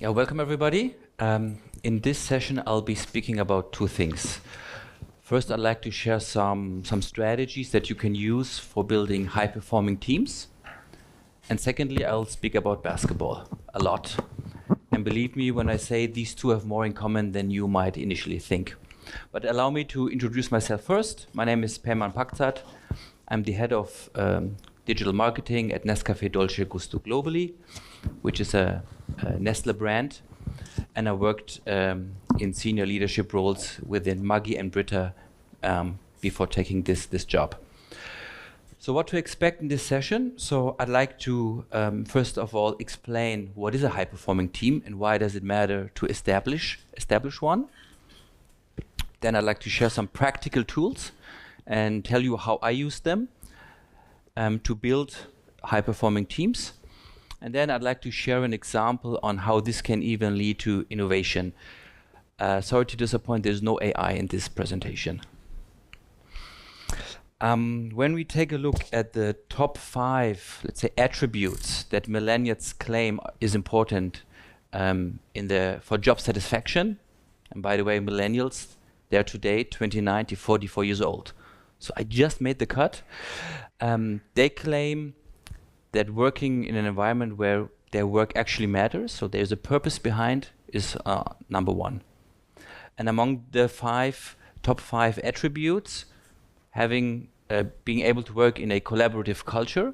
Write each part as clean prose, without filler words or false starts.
Yeah, welcome everybody. In this session, I'll be speaking about two things. First, I'd like to share some strategies that you can use for building high-performing teams. And secondly, I'll speak about basketball a lot. And believe me when I say these two have more in common than you might initially think. But allow me to introduce myself first. My name is Peyman Pakzad. I'm the head of digital marketing at NESCAFÉ, Dolce globally, which is a Nestlé brand. And I worked in senior leadership roles within Maggi and Brita before taking this job. So what to expect in this session? So I'd like to, first of all, explain what is a high-performing team and why does it matter to establish one. Then I'd like to share some practical tools and tell you how I use them to build high-performing teams. And then I'd like to share an example on how this can even lead to innovation. Sorry to disappoint, there's no AI in this presentation. When we take a look at the top 5, let's say, attributes that millennials claim is important for job satisfaction, and by the way, millennials, they're today 29 to 44 years old. So I just made the cut. They claim that working in an environment where their work actually matters, so there's a purpose behind, is number 1. And among the top 5 attributes, being able to work in a collaborative culture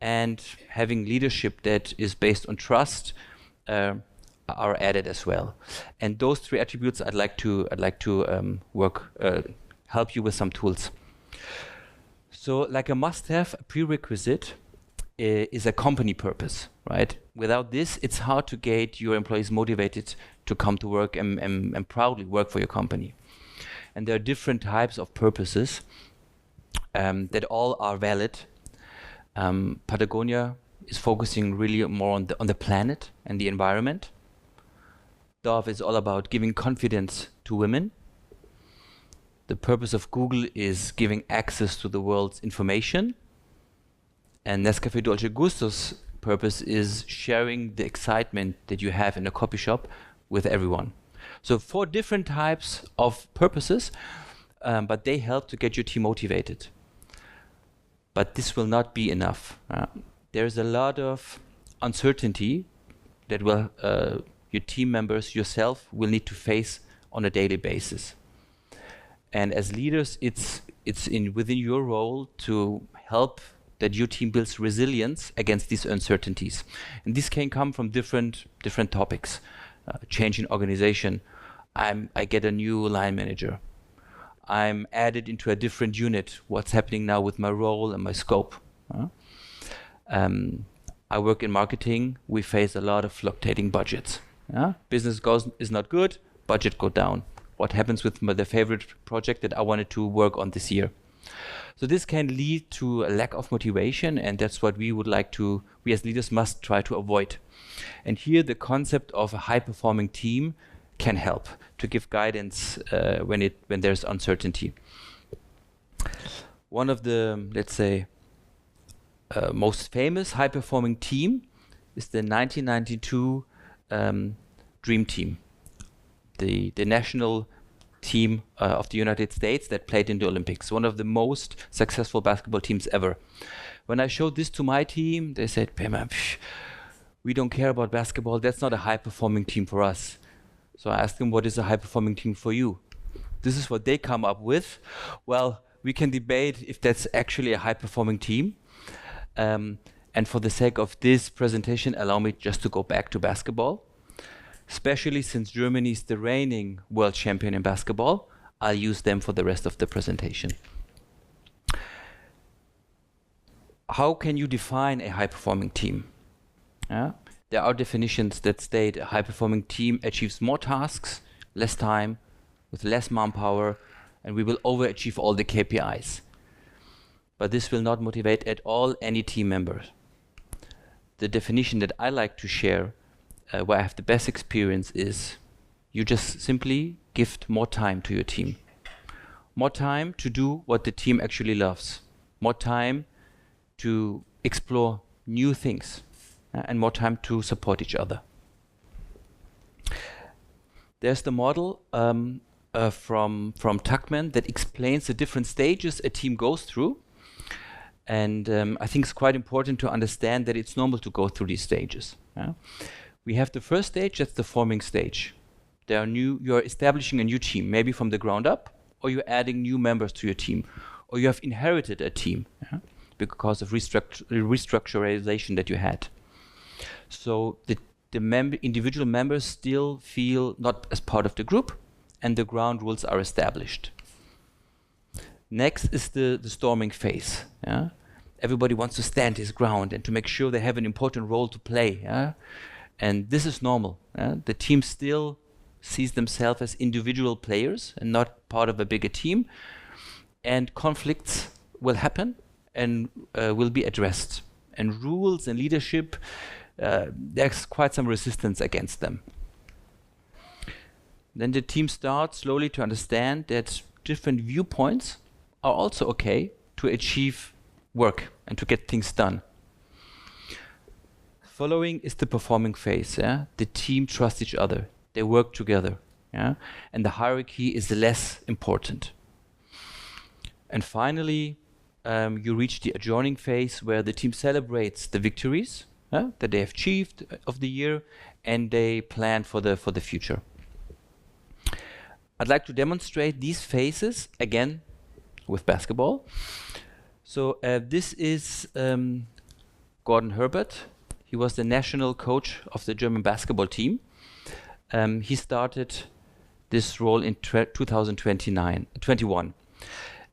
and having leadership that is based on trust are added as well. And those 3 attributes I'd like to help you with some tools. So like a must-have, a prerequisite is a company purpose, right? Without this, it's hard to get your employees motivated to come to work and proudly work for your company. And there are different types of purposes that all are valid. Patagonia is focusing really more on the planet and the environment. Dove is all about giving confidence to women. The purpose of Google is giving access to the world's information. And Nescafé Dolce Gusto's purpose is sharing the excitement that you have in a coffee shop with everyone. So 4 different types of purposes, but they help to get your team motivated. But this will not be enough. There's a lot of uncertainty that your team members, yourself, will need to face on a daily basis. And as leaders, it's within your role to help that your team builds resilience against these uncertainties. And this can come from different topics. Change in organization. I get a new line manager. I'm added into a different unit. What's happening now with my role and my scope? I work in marketing. We face a lot of fluctuating budgets. Business is not good, budget go down. What happens with the favorite project that I wanted to work on this year? So this can lead to a lack of motivation, and that's what we as leaders must try to avoid. And here the concept of a high-performing team can help to give guidance when there's uncertainty. One of the, let's say, most famous high-performing team is the 1992 Dream Team, the national team of the United States that played in the Olympics, one of the most successful basketball teams ever. When I showed this to my team, they said, Peyman, we don't care about basketball, that's not a high-performing team for us. So I asked them, what is a high-performing team for you? This is what they come up with. Well, we can debate if that's actually a high-performing team. And for the sake of this presentation, allow me just to go back to basketball. Especially since Germany is the reigning world champion in basketball, I'll use them for the rest of the presentation. How can you define a high-performing team? There are definitions that state a high-performing team achieves more tasks, less time, with less manpower, and we will overachieve all the KPIs. But this will not motivate at all any team members. The definition that I like to share where I have the best experience is you just simply give more time to your team. More time to do what the team actually loves. More time to explore new things and more time to support each other. There's the model from Tuckman that explains the different stages a team goes through. And I think it's quite important to understand that it's normal to go through these stages. We have the first stage, that's the forming stage. You're establishing a new team, maybe from the ground up, or you're adding new members to your team, or you have inherited a team because of restructuralization that you had. So the individual members still feel not as part of the group, and the ground rules are established. Next is the storming phase. Everybody wants to stand his ground and to make sure they have an important role to play. And this is normal. The team still sees themselves as individual players and not part of a bigger team. And conflicts will happen and will be addressed. And rules and leadership, there's quite some resistance against them. Then the team starts slowly to understand that different viewpoints are also okay to achieve work and to get things done. Following is the performing phase. The team trusts each other. They work together. And the hierarchy is less important. And finally, you reach the adjourning phase where the team celebrates the victories that they have achieved of the year, and they plan for the future. I'd like to demonstrate these phases again with basketball. So this is Gordon Herbert. He was the national coach of the German basketball team. He started this role in 2021.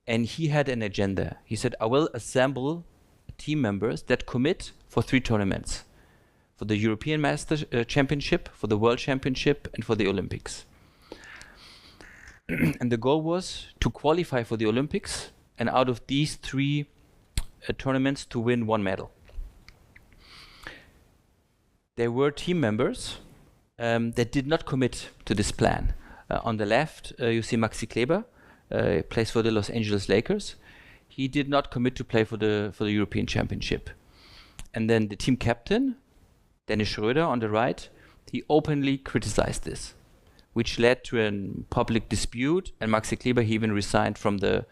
And he had an agenda. He said, I will assemble team members that commit for 3 tournaments. For the European Championship, for the World Championship, and for the Olympics. And the goal was to qualify for the Olympics, and out of these 3 tournaments to win 1 medal. There were team members that did not commit to this plan. On the left, you see Maxi Kleber, plays for the Los Angeles Lakers. He did not commit to play for the European Championship. And then the team captain, Dennis Schröder on the right, he openly criticized this, which led to a public dispute, and Maxi Kleber he even resigned from the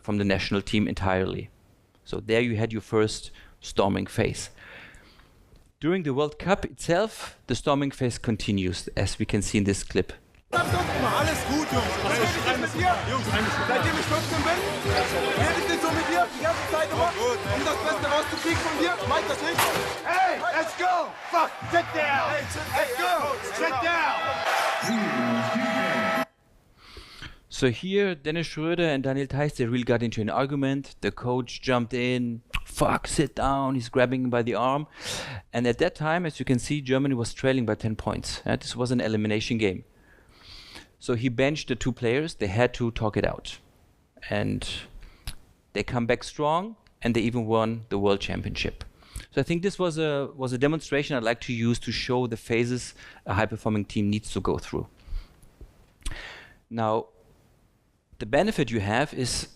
national team entirely. So there you had your first storming phase. During the World Cup itself, the storming phase continues, as we can see in this clip. Alles gut, Jungs. Was ist mit dir? Jungs, seitdem ich 15 bin, rede ich nicht so mit dir die ganze Zeit immer, um das Beste rauszukriegen von dir. Meint das nicht? Hey, let's go! Fuck, sit down! Let's go! Sit down! So here, Dennis Schröder and Daniel Theiss, they really got into an argument. The coach jumped in, fuck, sit down, he's grabbing him by the arm. And at that time, as you can see, Germany was trailing by 10 points. This was an elimination game. So he benched the 2 players. They had to talk it out. And they come back strong, and they even won the World Championship. So I think this was a demonstration I'd like to use to show the phases a high-performing team needs to go through. Now, the benefit you have is,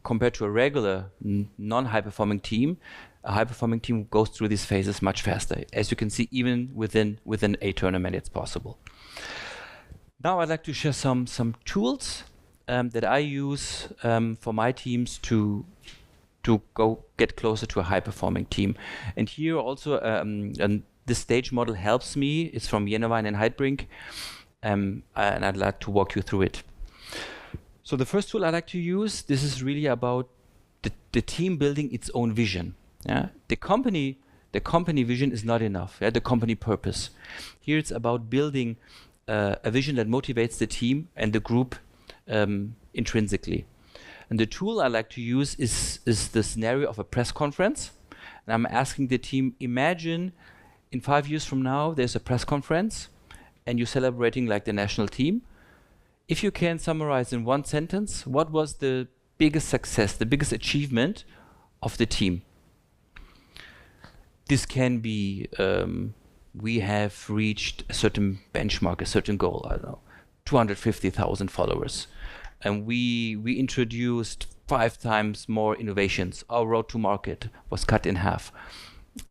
compared to a regular non-high-performing team, a high-performing team goes through these phases much faster. As you can see, even within a tournament, it's possible. Now I'd like to share some tools that I use for my teams to go get closer to a high-performing team. And here also this stage model helps me. It's from Jennewein and Heidbrink, and I'd like to walk you through it. So the first tool I like to use, this is really about the team building its own vision. The company vision is not enough. The company purpose. Here it's about building a vision that motivates the team and the group intrinsically. And the tool I like to use is the scenario of a press conference. And I'm asking the team, imagine in 5 years from now, there's a press conference and you're celebrating like the national team. If you can summarize in 1 sentence, what was the biggest success, the biggest achievement of the team? This can be we have reached a certain benchmark, a certain goal, I don't know, 250,000 followers. And we introduced 5 times more innovations. Our road to market was cut in half.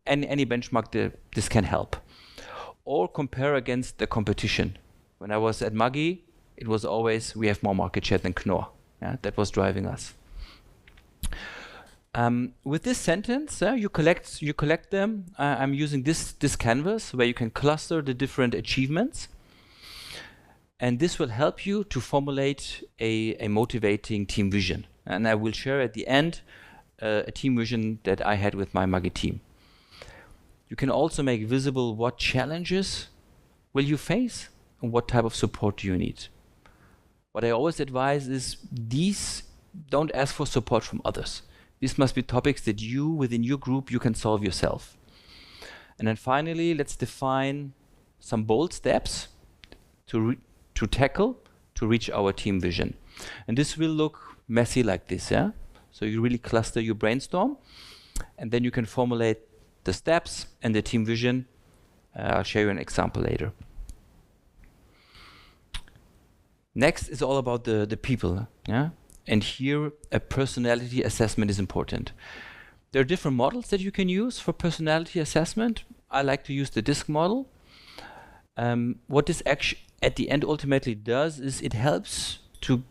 And any benchmark, this can help. Or compare against the competition. When I was at Maggi, it was always, we have more market share than Knorr. Yeah, that was driving us. With this sentence, you collect them. I'm using this canvas where you can cluster the different achievements. And this will help you to formulate a motivating team vision. And I will share at the end a team vision that I had with my Maggi team. You can also make visible what challenges will you face and what type of support do you need. What I always advise is don't ask for support from others. These must be topics that you, within your group, you can solve yourself. And then finally, let's define some bold steps to reach our team vision. And this will look messy like this, yeah? So you really cluster your brainstorm, and then you can formulate the steps and the team vision. I'll show you an example later. Next is all about the people, yeah? And here a personality assessment is important. There are different models that you can use for personality assessment. I like to use the DISC model. What this at the end ultimately does is it helps to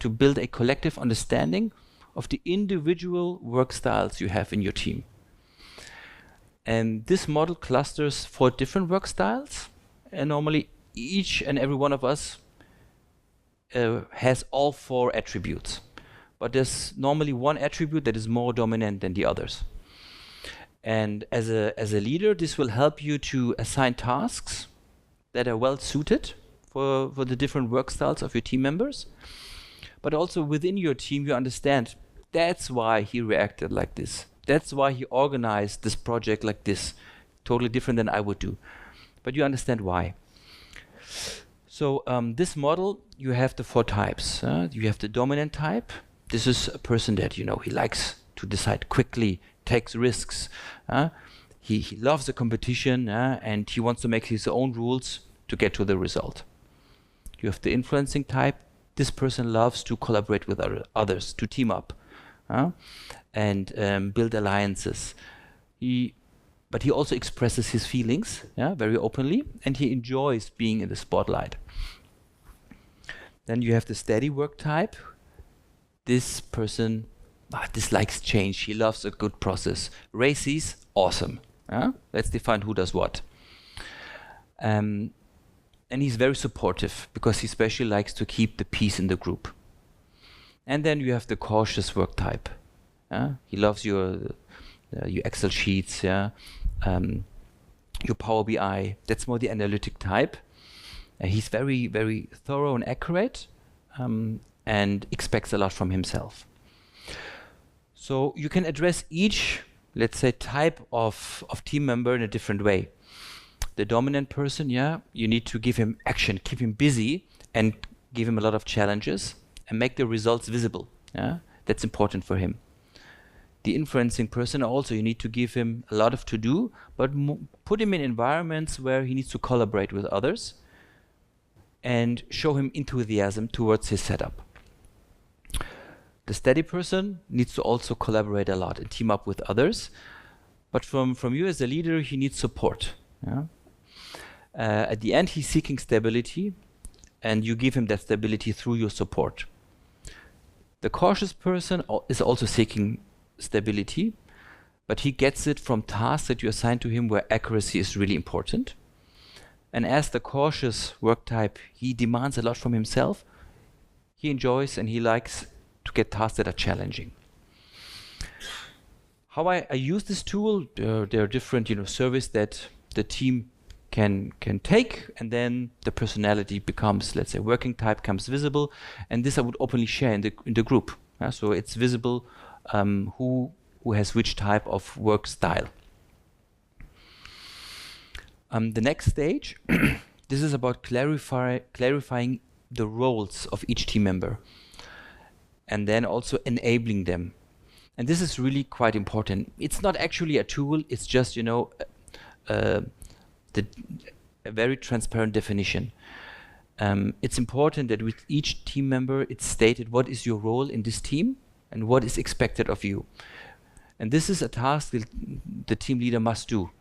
build a collective understanding of the individual work styles you have in your team. And this model clusters 4 different work styles, and normally each and every one of us has all 4 attributes. But there's normally one attribute that is more dominant than the others. And as a leader, this will help you to assign tasks that are well suited for the different work styles of your team members. But also within your team, you understand that's why he reacted like this. That's why he organized this project like this. Totally different than I would do. But you understand why. So this model, you have the 4 types. You have the dominant type. This is a person that, he likes to decide quickly, takes risks. He loves the competition, and he wants to make his own rules to get to the result. You have the influencing type. This person loves to collaborate with others, to team up, and build alliances. But he also expresses his feelings, very openly, and he enjoys being in the spotlight. Then you have the steady work type. This person dislikes change. He loves a good process. Races, awesome. Let's define who does what. And he's very supportive because he especially likes to keep the peace in the group. And then you have the cautious work type. He loves your Excel sheets, your Power BI. That's more the analytic type. He's very, very thorough and accurate, and expects a lot from himself. So you can address each, let's say, type of team member in a different way. The dominant person, you need to give him action, keep him busy, and give him a lot of challenges, and make the results visible. That's important for him. The influencing person also, you need to give him a lot of to do, but put him in environments where he needs to collaborate with others and show him enthusiasm towards his setup. The steady person needs to also collaborate a lot and team up with others, but from you as a leader, he needs support. At the end, he's seeking stability, and you give him that stability through your support. The cautious person is also seeking stability, but he gets it from tasks that you assign to him where accuracy is really important. And as the cautious work type, he demands a lot from himself. He enjoys and he likes to get tasks that are challenging. How I use this tool, there are different surveys that the team can take, and then the personality becomes, let's say, working type comes visible, and this I would openly share in the group. So it's visible who has which type of work style. The next stage, this is about clarifying the roles of each team member, and then also enabling them. And this is really quite important. It's not actually a tool, it's just, a very transparent definition. It's important that with each team member, it's stated what is your role in this team and what is expected of you. And this is a task that the team leader must do,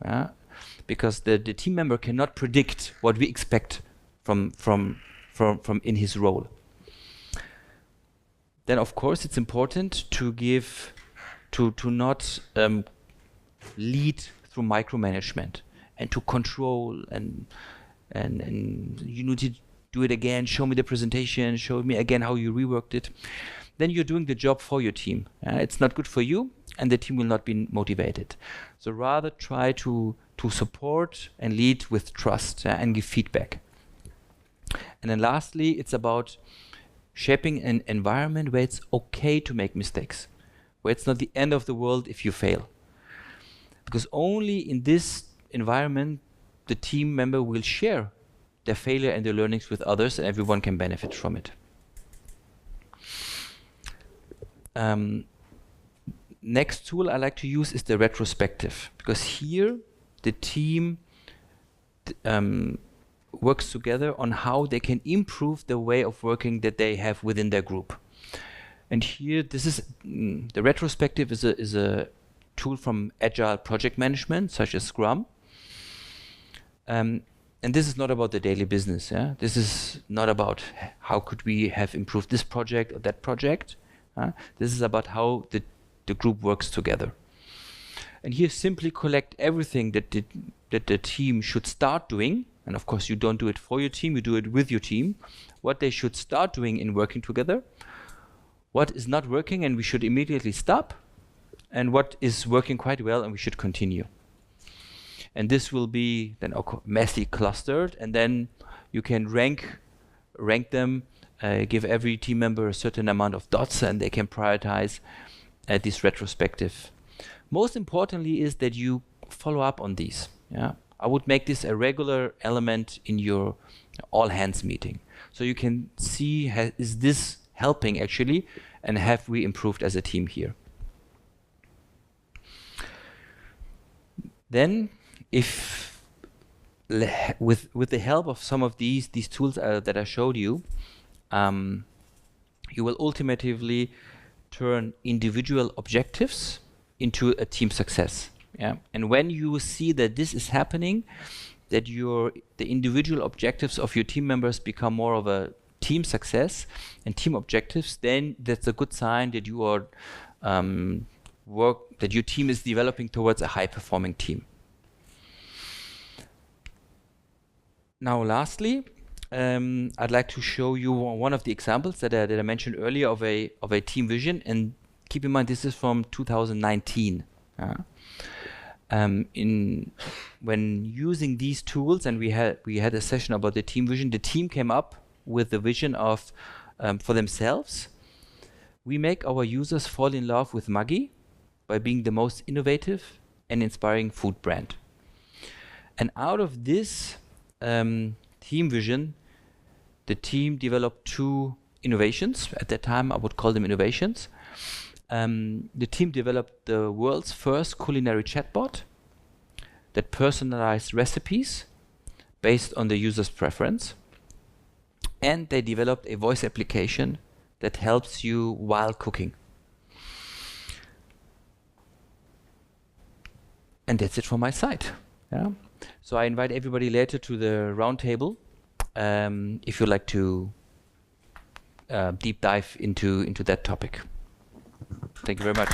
because the team member cannot predict what we expect from in his role. Then of course it's important to not lead through micromanagement and to control and you need to do it again, show me the presentation, show me again how you reworked it. Then you're doing the job for your team. It's not good for you, and the team will not be motivated. So rather try to support and lead with trust and give feedback. And then lastly, it's about shaping an environment where it's okay to make mistakes, where it's not the end of the world if you fail. Because only in this environment the team member will share their failure and their learnings with others, and everyone can benefit from it. Next tool I like to use is the retrospective, because here the team works together on how they can improve the way of working that they have within their group. And here, this is the retrospective is a tool from agile project management, such as Scrum. And this is not about the daily business. Yeah? This is not about how could we have improved this project or that project. This is about how the group works together. And here, simply collect everything that the team should start doing. And of course, you don't do it for your team, you do it with your team. What they should start doing in working together. What is not working and we should immediately stop. And what is working quite well and we should continue. And this will be then massively clustered, and then you can rank them, give every team member a certain amount of dots, and they can prioritize this retrospective. Most importantly is that you follow up on these. Yeah? I would make this a regular element in your all-hands meeting. So you can see, is this helping actually, and have we improved as a team here? Then, if with the help of some of these tools that I showed you, you will ultimately turn individual objectives into a team success. Yeah? And when you see that this is happening, that the individual objectives of your team members become more of a team success and team objectives, then that's a good sign that you are that your team is developing towards a high-performing team. Now, lastly, I'd like to show you one of the examples that I mentioned earlier of a team vision, and keep in mind this is from 2019. When using these tools, and we had a session about the team vision, the team came up with the vision of for themselves. We make our users fall in love with Maggi by being the most innovative and inspiring food brand. And out of this team vision, the team developed 2 innovations. At that time, I would call them innovations. The team developed the world's first culinary chatbot that personalized recipes based on the user's preference. And they developed a voice application that helps you while cooking. And that's it from my side. Yeah? So I invite everybody later to the roundtable if you'd like to deep dive into that topic. Thank you very much.